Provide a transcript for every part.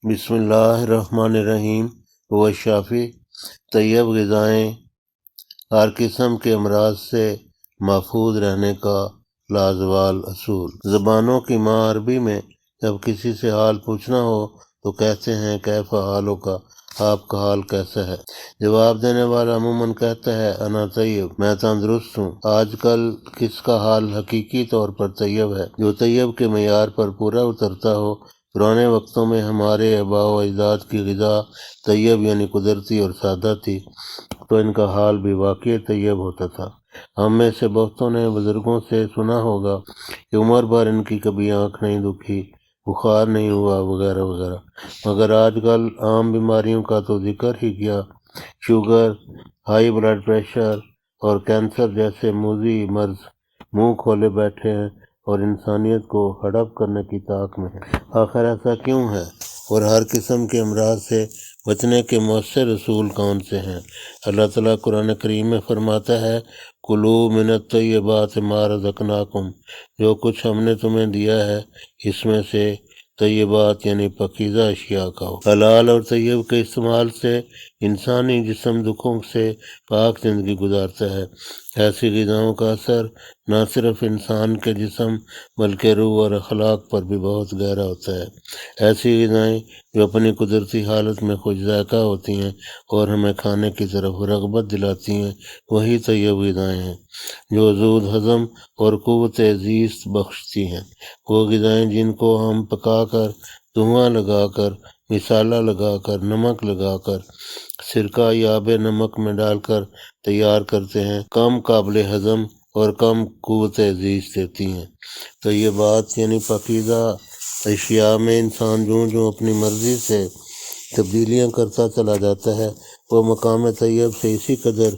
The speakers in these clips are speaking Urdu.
بسم اللہ الرحمن الرحیم شافی طیب غذائیں ہر قسم کے امراض سے محفوظ رہنے کا لازوال اصول۔ زبانوں کی ماں عربی میں جب کسی سے حال پوچھنا ہو تو کہتے ہیں کیف حالو کا، آپ کا حال کیسا ہے؟ جواب دینے والا عموماً کہتا ہے انا طیب، میں تندرست ہوں۔ آج کل کس کا حال حقیقی طور پر طیب ہے؟ جو طیب کے معیار پر پورا اترتا ہو۔ پرانے وقتوں میں ہمارے آباء و اجداد کی غذا طیب یعنی قدرتی اور سادہ تھی، تو ان کا حال بھی واقعی طیب ہوتا تھا۔ ہم میں سے بہتوں نے بزرگوں سے سنا ہوگا کہ عمر بھر ان کی کبھی آنکھ نہیں دکھی، بخار نہیں ہوا، وغیرہ وغیرہ۔ مگر آج کل عام بیماریوں کا تو ذکر ہی کیا، شوگر، ہائی بلڈ پریشر اور کینسر جیسے موذی مرض منہ کھولے بیٹھے ہیں اور انسانیت کو ہڑپ کرنے کی طاق میں ہے۔ آخر ایسا کیوں ہے؟ اور ہر قسم کے امراض سے بچنے کے مؤثر اصول کون سے ہیں؟ اللہ تعالیٰ قرآن کریم میں فرماتا ہے کُلُوا مِنَ الطَّیِّبَاتِ مَا رَزَقْنَاکُم، جو کچھ ہم نے تمہیں دیا ہے اس میں سے طیبات یعنی پاکیزہ اشیاء کھاؤ۔ حلال اور طیب کے استعمال سے انسانی جسم دکھوں سے پاک زندگی گزارتا ہے۔ ایسی غذاؤں کا اثر نہ صرف انسان کے جسم بلکہ روح اور اخلاق پر بھی بہت گہرا ہوتا ہے۔ ایسی غذائیں جو اپنی قدرتی حالت میں خوش ذائقہ ہوتی ہیں اور ہمیں کھانے کی طرف رغبت دلاتی ہیں، وہی طیب غذائیں ہیں۔ جو زود ہضم اور قوت زیست بخشتی ہیں، وہ غذائیں جن کو ہم پکا کر، دھواں لگا کر، مسالہ لگا کر، نمک لگا کر، سرکہ یا آب نمک میں ڈال کر تیار کرتے ہیں، کم قابل ہضم اور کم قوت زیست دیتی ہیں۔ طیبات یعنی پاکیزہ اشیاء میں انسان جو اپنی مرضی سے تبدیلیاں کرتا چلا جاتا ہے، وہ مقام طیب سے اسی قدر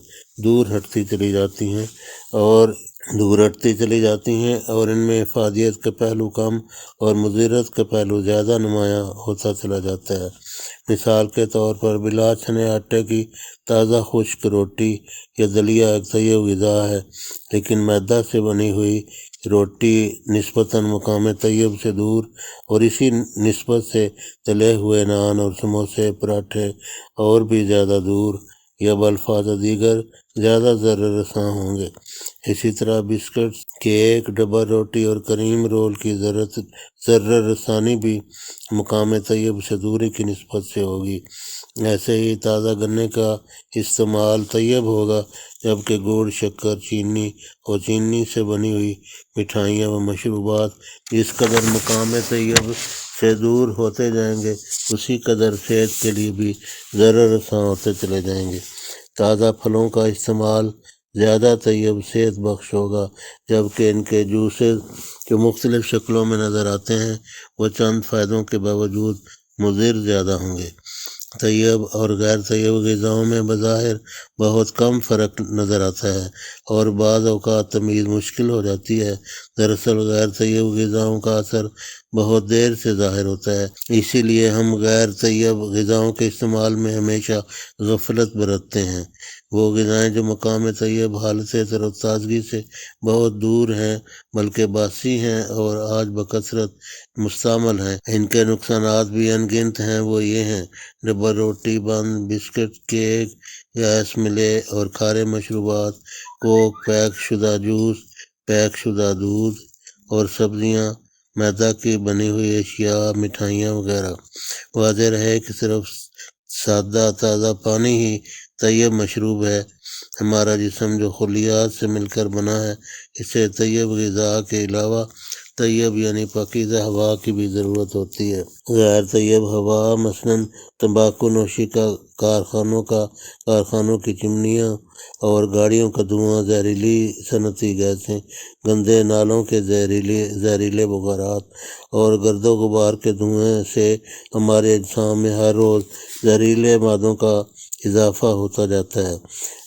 دور ہٹتی چلی جاتی ہیں اور ان میں افادیت کا پہلو کم اور مضرت کا پہلو زیادہ نمایاں ہوتا چلا جاتا ہے۔ مثال کے طور پر بلا چھنے آٹے کی تازہ خشک روٹی یا دلیا ایک طیب غذا ہے، لیکن میدہ سے بنی ہوئی روٹی نسبتاً مقام طیب سے دور، اور اسی نسبت سے تلے ہوئے نان اور سموسے، پراٹھے اور بھی زیادہ دور، یا بالفاظ دیگر زیادہ ضرر رساں ہوں گے۔ اسی طرح بسکٹ، کیک، ڈبہ روٹی اور کریم رول کی ضرر رسانی بھی مقام طیب سے دوری کی نسبت سے ہوگی۔ ایسے ہی تازہ گنے کا استعمال طیب ہوگا، جبکہ گڑ، شکر، چینی اور چینی سے بنی ہوئی مٹھائیاں و مشروبات جس قدر مقام طیب سے دور ہوتے جائیں گے، اسی قدر صحت کے لیے بھی ضرر رساں ہوتے چلے جائیں گے۔ تازہ پھلوں کا استعمال زیادہ طیب صحت بخش ہوگا، جبکہ ان کے جوسز جو مختلف شکلوں میں نظر آتے ہیں وہ چند فائدوں کے باوجود مضر زیادہ ہوں گے۔ طیب اور غیر طیب غذاؤں میں بظاہر بہت کم فرق نظر آتا ہے اور بعض اوقات تمیز مشکل ہو جاتی ہے۔ دراصل غیر طیب غذاؤں کا اثر بہت دیر سے ظاہر ہوتا ہے، اسی لیے ہم غیر طیب غذاؤں کے استعمال میں ہمیشہ غفلت برتتے ہیں۔ وہ غذائیں جو مقام طیب حالت تر و تازگی سے بہت دور ہیں بلکہ باسی ہیں اور آج بکثرت مستعمل ہیں، ان کے نقصانات بھی ان گنت ہیں۔ وہ یہ ہیں: ڈبہ روٹی، بند، بسکٹ، کیک، گیس ملے اور کھارے مشروبات، کوک، پیک شدہ جوس، پیک شدہ دودھ اور سبزیاں، میدہ کی بنی ہوئی اشیاء، مٹھائیاں وغیرہ۔ واضح رہے کہ صرف سادہ تازہ پانی ہی طیب مشروب ہے۔ ہمارا جسم جو خلیات سے مل کر بنا ہے، اسے طیب غذا کے علاوہ طیب یعنی پاکیزہ ہوا کی بھی ضرورت ہوتی ہے۔ غیر طیب ہوا مثلاً تمباکو نوشی کا کارخانوں کی چمنیاں اور گاڑیوں کا دھواں، زہریلی صنعتی گیسیں، گندے نالوں کے زہریلے بخارات اور گرد و غبار کے دھوئیں سے ہمارے اجسام میں ہر روز زہریلے مادوں کا اضافہ ہوتا جاتا ہے۔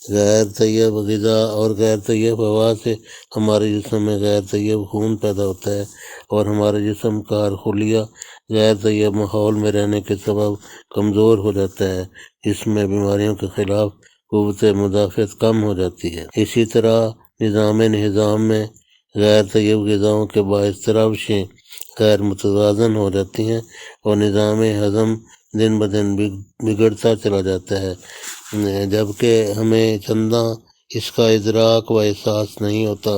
غیر طیب غذا اور غیر طیب ہوا سے ہمارے جسم میں غیر طیب خون پیدا ہوتا ہے اور ہمارے جسم کا ہر خلیہ غیر طیب ماحول میں رہنے کے سبب کمزور ہو جاتا ہے، جس میں بیماریوں کے خلاف قوت مدافعت کم ہو جاتی ہے۔ اسی طرح نظام میں غیر طیب غذاؤں کے باعث روشیں غیر متوازن ہو جاتی ہیں اور نظام ہضم دن بدن بگڑتا چلا جاتا ہے، جبکہ ہمیں چنداں اس کا ادراک و احساس نہیں ہوتا۔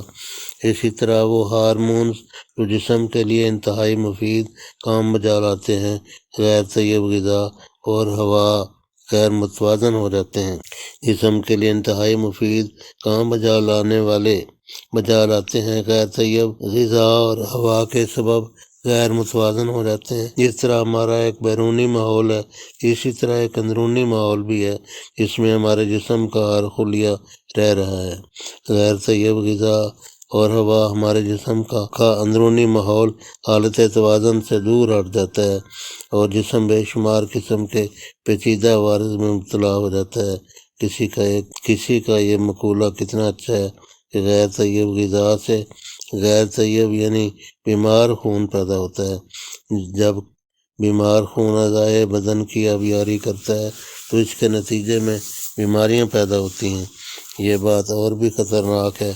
اسی طرح وہ ہارمونز جو جسم کے لیے انتہائی مفید کام بجا لاتے ہیں، غیر طیب غذا اور ہوا غیر متوازن ہو جاتے ہیں۔ جسم کے لیے انتہائی مفید کام بجا لاتے ہیں، غیر طیب غذا اور ہوا کے سبب غیر متوازن ہو جاتے ہیں۔ جس طرح ہمارا ایک بیرونی ماحول ہے، اسی طرح ایک اندرونی ماحول بھی ہے جس میں ہمارے جسم کا ہر خلیہ رہ رہا ہے۔ غیر طیب غذا اور ہوا ہمارے جسم کا اندرونی ماحول حالت توازن سے دور ہٹ جاتا ہے اور جسم بے شمار قسم کے پیچیدہ عوارض میں مبتلا ہو جاتا ہے۔ کسی کا یہ مقولہ کتنا اچھا ہے کہ غیر طیب غذا سے غیر طیب یعنی بیمار خون پیدا ہوتا ہے۔ جب بیمار خون اعضائے بدن کی آبیاری کرتا ہے تو اس کے نتیجے میں بیماریاں پیدا ہوتی ہیں۔ یہ بات اور بھی خطرناک ہے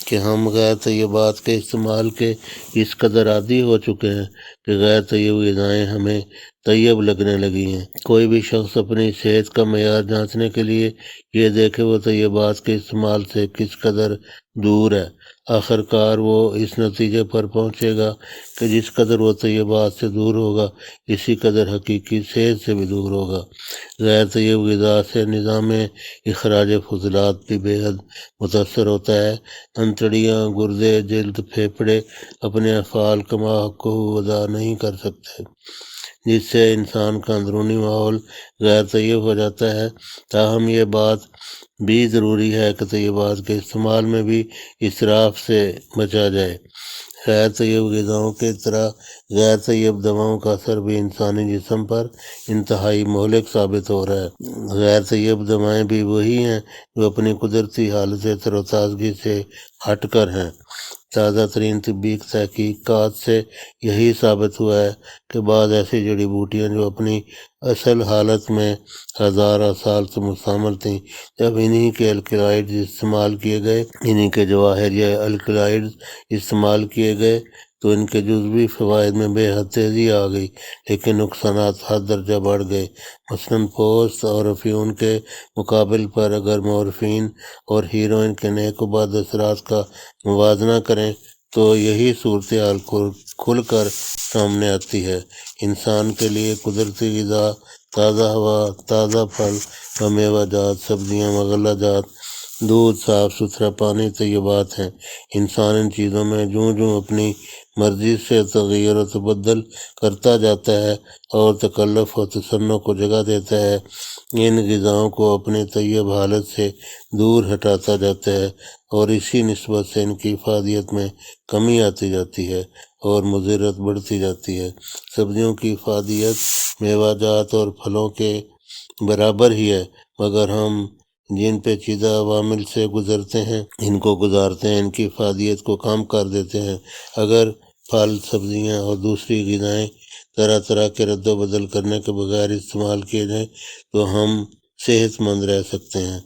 کہ ہم غیر طیبات کے استعمال کے اس قدر عادی ہو چکے ہیں کہ غیر طیب غذائیں ہمیں طیب لگنے لگی ہیں۔ کوئی بھی شخص اپنی صحت کا معیار جانچنے کے لیے یہ دیکھے وہ طیبات کے استعمال سے کس قدر دور ہے، آخر کار وہ اس نتیجے پر پہنچے گا کہ جس قدر وہ طیبات سے دور ہوگا اسی قدر حقیقی صحت سے بھی دور ہوگا۔ غیر طیب غذا سے نظام اخراج فضلات بھی بے حد متاثر ہوتا ہے۔ انتڑیاں، گردے، جلد، پھیپھڑے اپنے افعال کا حقہ ادا نہیں کر سکتے، جس سے انسان کا اندرونی ماحول غیر طیب ہو جاتا ہے۔ تاہم یہ بات بھی ضروری ہے کہ طیبات کے استعمال میں بھی اسراف سے بچا جائے۔ غیر طیب غذاؤں کی طرح غیر طیب دواؤں کا اثر بھی انسانی جسم پر انتہائی مہلک ثابت ہو رہا ہے۔ غیر طیب دوائیں بھی وہی ہیں جو اپنی قدرتی حالت تر و تازگی سے ہٹ کر ہیں۔ تازہ ترین طبی تحقیقات سے یہی ثابت ہوا ہے کہ بعض ایسی جڑی بوٹیاں جو اپنی اصل حالت میں ہزارہ سال سے مستعمل تھیں، جب انہی کے الکلائڈز استعمال کیے گئے، انہی کے جواہر یا الکلائڈز استعمال کیے گئے تو ان کے جزوی فوائد میں بے حد تیزی آ گئی، لیکن نقصانات حد درجہ بڑھ گئے۔ مثلاً پوست اور افیون کے مقابل پر اگر مورفین اور ہیروئن کے نیک و بد اثرات کا موازنہ کریں تو یہی صورتحال کھل کر سامنے آتی ہے۔ انسان کے لیے قدرتی غذا، تازہ ہوا، تازہ پھل و میوہ جات، سبزیاں، مغلہ جات، دودھ، صاف ستھرا پانی طیبات ہیں۔ انسان ان چیزوں میں جوں اپنی مرضی سے تغیر و تبدل کرتا جاتا ہے اور تکلف و تصنع کو جگہ دیتا ہے، ان غذاؤں کو اپنی طیب حالت سے دور ہٹاتا جاتا ہے اور اسی نسبت سے ان کی افادیت میں کمی آتی جاتی ہے اور مضرت بڑھتی جاتی ہے۔ سبزیوں کی افادیت میوہ جات اور پھلوں کے برابر ہی ہے، مگر ہم جن پیچیدہ عوامل سے گزارتے ہیں ان کی افادیت کو کم کر دیتے ہیں۔ اگر پھل، سبزیاں اور دوسری غذائیں طرح کے رد و بدل کرنے کے بغیر استعمال کیے جائیں تو ہم صحت مند رہ سکتے ہیں۔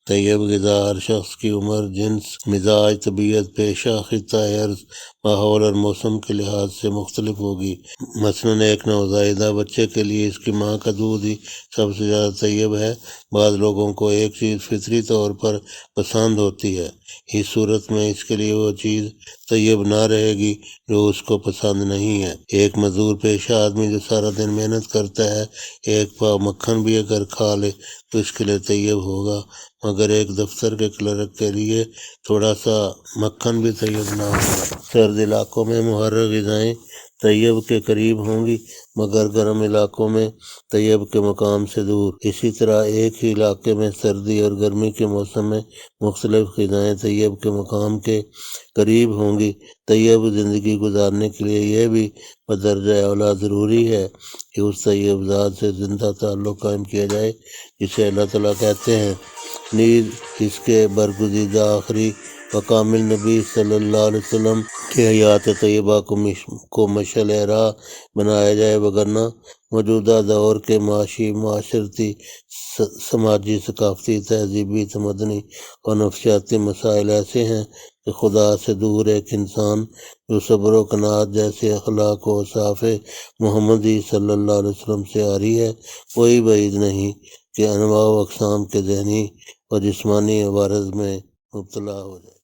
طیب غذا ہر شخص کی عمر، جنس، مزاج، طبیعت، پیشہ، خطہ ارض، ماحول اور موسم کے لحاظ سے مختلف ہوگی۔ مثلاً ایک نوزائیدہ بچے کے لیے اس کی ماں کا دودھ ہی سب سے زیادہ طیب ہے۔ بعض لوگوں کو ایک چیز فطری طور پر پسند ہوتی ہے، اس صورت میں اس کے لیے وہ چیز طیب نہ رہے گی جو اس کو پسند نہیں ہے۔ ایک مزدور پیشہ آدمی جو سارا دن محنت کرتا ہے ایک پاؤ مکھن بھی اگر کھا لے تو اس کے لیے طیب ہوگا، مگر ایک دفتر کے کلرک کے لیے تھوڑا سا مکھن بھی طیب نہ ہوگا۔ سرد علاقوں میں محرر غذائیں طیب کے قریب ہوں گی مگر گرم علاقوں میں طیب کے مقام سے دور۔ اسی طرح ایک ہی علاقے میں سردی اور گرمی کے موسم میں مختلف غذائیں طیب کے مقام کے قریب ہوں گی۔ طیب زندگی گزارنے کے لیے یہ بھی بدرجہ اولیٰ ضروری ہے کہ اس طیب ذات سے زندہ تعلق قائم کیا جائے جسے اللہ تعالیٰ کہتے ہیں۔ نیز اس کے برگزیدہ آخری و کامل نبی صلی اللہ علیہ وسلم کی حیات طیبہ کو مشعل راہ بنایا جائے، وگرنہ موجودہ دور کے معاشی، معاشرتی، سماجی، ثقافتی، تہذیبی، تمدنی اور نفسیاتی مسائل ایسے ہیں کہ خدا سے دور ایک انسان جو صبر و قناعت جیسے اخلاق و صاف محمدی صلی اللہ علیہ وسلم سے آ رہی ہے، کوئی بعید نہیں کہ انواع و اقسام کے ذہنی اور جسمانی عوارض میں مبتلا ہو جائے۔